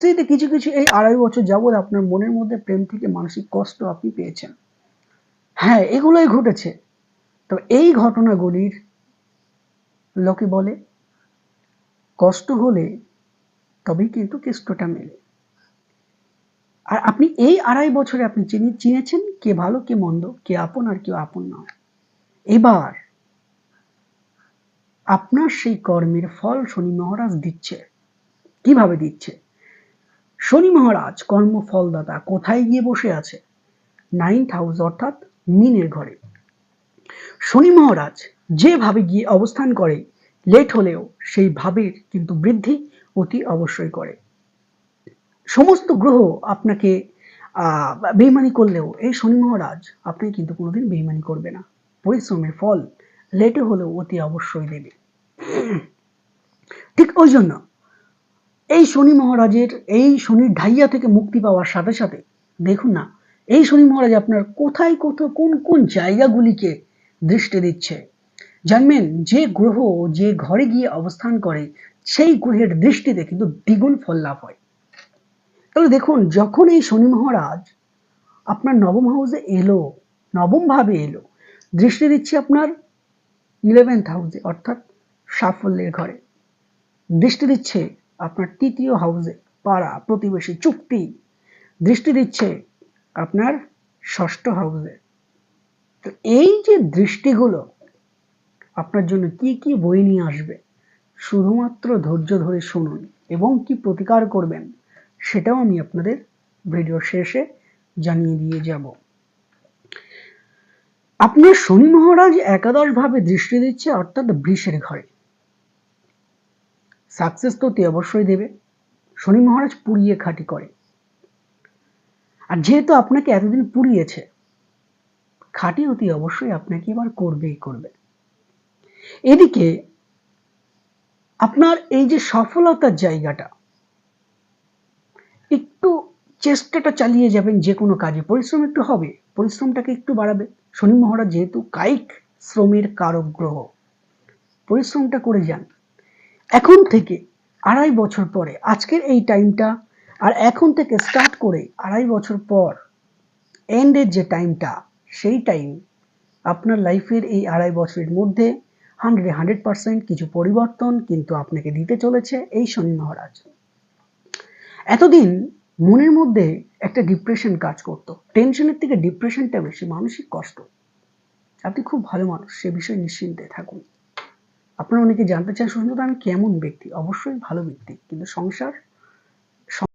স্ত্রীতে কিছু কিছু এই 2.5 বছর যাবৎ আপনার মনের মধ্যে প্রেম থেকে মানসিক কষ্ট আপনি পেয়েছেন। হ্যাঁ, এগুলোই ঘটেছে। তবে এই ঘটনাগুলির লোকে বলে কষ্ট হলে তবেই কিন্তু কেষ্টটা মেলে। আর আপনি এই 2.5 বছরে আপনি চিনেছেন কে ভালো কে মন্দ, কে আপন আর কেউ আপন নয়। এবার আপনার সেই কর্মের ফল শনি মহারাজ দিচ্ছে। কিভাবে দিচ্ছে? শনি মহারাজ কর্মফলদাতা কোথায় গিয়ে বসে আছে? 9th হাউস অর্থাৎ মিনের ঘরে। শনি মহারাজ যেভাবে গিয়ে অবস্থান করে লেট হলেও সেই ভাবের কিন্তু বৃদ্ধি অতি অবশ্যই করে। সমস্ত গ্রহ আপনাকে বেইমানি করলেও এই শনি মহারাজ আপনি কিন্তু কোনোদিন বেইমানি করবে না। পরিশ্রমের ফল লেটে হলেও অতি অবশ্যই দেবে। ঠিক ওই জন্য এই শনি মহারাজের এই শনির ঢাইয়া থেকে মুক্তি পাওয়ার সাথে সাথে দেখুন না এই শনি মহারাজ আপনার কোথায় কোন কোন জায়গাগুলিকে দৃষ্টি দিচ্ছে। জানবেন যে গ্রহ যে ঘরে গিয়ে অবস্থান করে সেই গ্রহের দৃষ্টিতে কিন্তু দ্বিগুণ ফল লাভ হয়। তাহলে দেখুন যখন এই শনি মহারাজ আপনার নবম হাউসে এলো, নবম ভাবে এলো, দৃষ্টি দিচ্ছে আপনার 11th হাউসে অর্থাৎ সাফল্যের ঘরে, দৃষ্টি দিচ্ছে আপনার 3য় হাউসে পাড়া প্রতিবেশী চুক্তি, দৃষ্টি দিচ্ছে আপনার 6ষ্ঠ হাউসে। তো এই যে দৃষ্টিগুলো আপনার জন্য কি কি বই নিয়ে আসবে শুধুমাত্র ধৈর্য ধরে শুনুন এবং কি প্রতিকার করবেন সেটাও আমি আপনাদের ভিডিওর শেষে জানিয়ে দিয়ে যাব। আপনার শনি মহারাজ একাদশ ভাবে দৃষ্টি দিচ্ছে অর্থাৎ বৃষের ঘরে। সাকসেস তো অবশ্যই দেবে। শনি মহারাজ পুড়িয়ে খাঁটি করে, আর যেহেতু আপনাকে এতদিন পুড়িয়েছে খাঁটি অতি অবশ্যই আপনাকে এবার করবেই করবে। এদিকে আপনার এই যে সফলতার জায়গাটা একটু চেষ্টাটা চালিয়ে যাবেন, যে কোনো কাজে পরিশ্রম একটু হবে, পরিশ্রমটাকে একটু বাড়াবে। শনি মহারাজ যেহেতু কায়িক শ্রমের কারক গ্রহ, পরিশ্রমটা করে যান। এখন থেকে 2.5 বছর পরে আজকের এই টাইমটা আর এখন থেকে স্টার্ট করে 2.5 বছর পর এন্ডের যে টাইমটা, সেই টাইম আপনার লাইফের এই 2.5 বছরের মধ্যে 100% কিছু পরিবর্তন কিন্তু আপনাকে দিতে চলেছে এই শনি মহারাজ। এতদিন মনের মধ্যে একটা ডিপ্রেশন কাজ করতো, টেনশনের থেকে ডিপ্রেশনটা বেশি, মানসিক কষ্ট। আপনি খুব ভালো মানুষ, সে বিষয়ে নিশ্চিন্তে থাকুন। আপনারা অনেকে জানতে চান সুস্মিতা আমি কেমন ব্যক্তি? অবশ্যই ভালো ব্যক্তি, কিন্তু সংসার